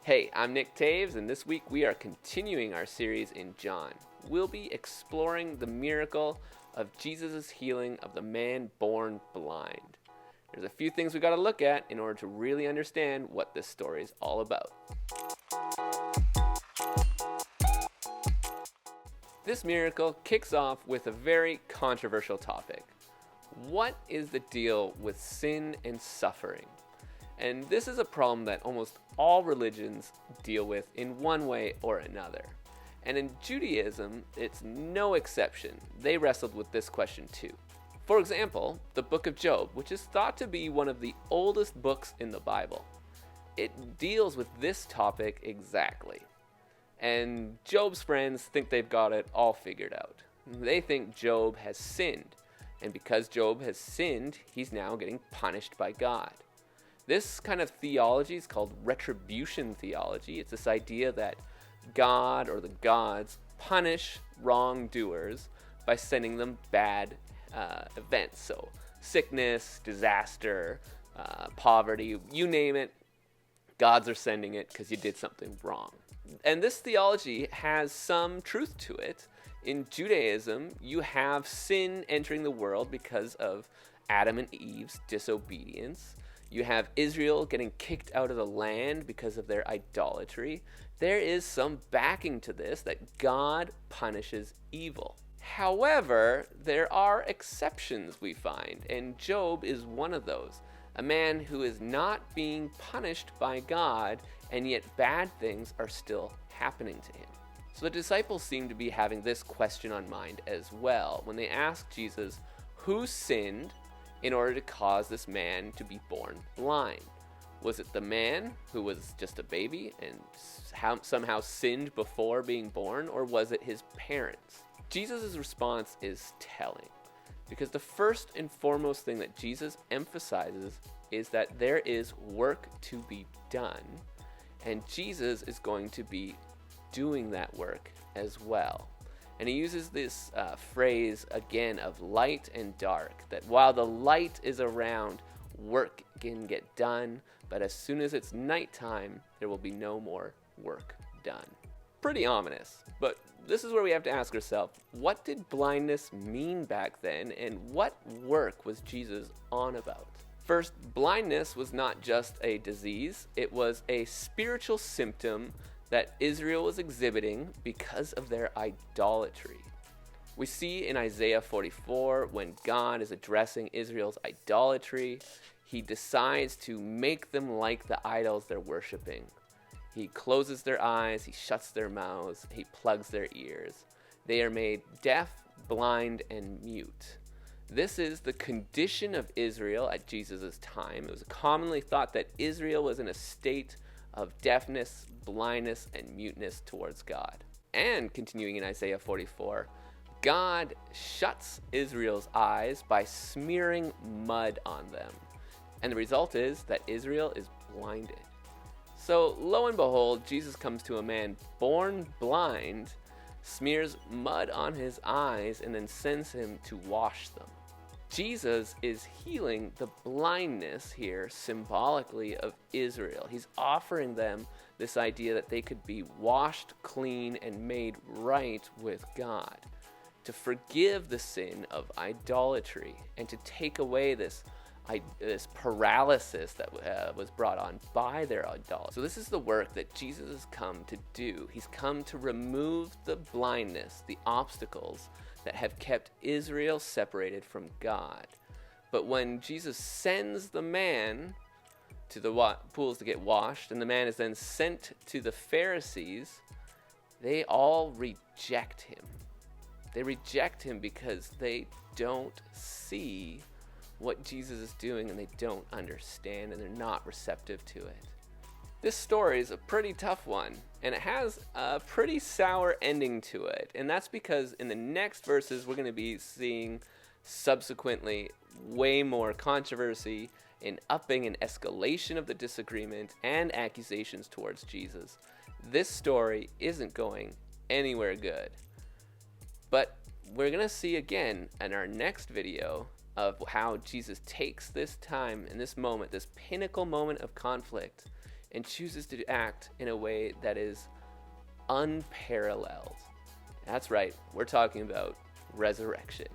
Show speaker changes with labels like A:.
A: Hey, I'm Nick Taves, and this week we are continuing our series in John. We'll be exploring the miracle of Jesus' healing of the man born blind. There's a few things we got to look at in order to really understand what this story is all about. This miracle kicks off with a very controversial topic. What is the deal with sin and suffering? And this is a problem that almost all religions deal with in one way or another. And in Judaism, it's no exception. They wrestled with this question too. For example, the book of Job, which is thought to be one of the oldest books in the Bible. It deals with this topic exactly. And Job's friends think they've got it all figured out. They think Job has sinned. And because Job has sinned, he's now getting punished by God. This kind of theology is called retribution theology. It's this idea that God or the gods punish wrongdoers by sending them bad events. So sickness, disaster, poverty, you name it, gods are sending it because you did something wrong. And this theology has some truth to it. In Judaism, you have sin entering the world because of Adam and Eve's disobedience. You have Israel getting kicked out of the land because of their idolatry. There is some backing to this that God punishes evil. However, there are exceptions we find, and Job is one of those. A man who is not being punished by God, and yet bad things are still happening to him. So the disciples seem to be having this question on mind as well when they ask Jesus, who sinned in order to cause this man to be born blind? Was it the man who was just a baby and somehow sinned before being born, or was it his parents? Jesus' response is telling, because the first and foremost thing that Jesus emphasizes is that there is work to be done, and Jesus is going to be doing that work as well. And he uses this phrase again of light and dark, that while the light is around, work can get done, but as soon as it's nighttime, there will be no more work done. Pretty ominous, but this is where we have to ask ourselves, what did blindness mean back then, and what work was Jesus on about? First, blindness was not just a disease, it was a spiritual symptom that Israel was exhibiting because of their idolatry. We see in Isaiah 44, when God is addressing Israel's idolatry, he decides to make them like the idols they're worshiping. He closes their eyes, he shuts their mouths, he plugs their ears. They are made deaf, blind, and mute. This is the condition of Israel at Jesus' time. It was commonly thought that Israel was in a state of deafness, blindness, and muteness towards God. And continuing in Isaiah 44, God shuts Israel's eyes by smearing mud on them. And the result is that Israel is blinded. So lo and behold, Jesus comes to a man born blind, smears mud on his eyes, and then sends him to wash them. Jesus is healing the blindness here symbolically of Israel. He's offering them this idea that they could be washed clean and made right with God, to forgive the sin of idolatry, and to take away this paralysis that was brought on by their idolatry. So this is the work that Jesus has come to do. He's come to remove the blindness, the obstacles that have kept Israel separated from God. But when Jesus sends the man to the pools to get washed, and the man is then sent to the Pharisees, they all reject him. They reject him because they don't see what Jesus is doing, and they don't understand, and they're not receptive to it. This story is a pretty tough one, and it has a pretty sour ending to it. And that's because in the next verses, we're going to be seeing subsequently way more controversy, an upping and escalation of the disagreement, and accusations towards Jesus. This story isn't going anywhere good. But we're going to see again in our next video of how Jesus takes this time and this moment, this pinnacle moment of conflict, and chooses to act in a way that is unparalleled. That's right, we're talking about resurrection.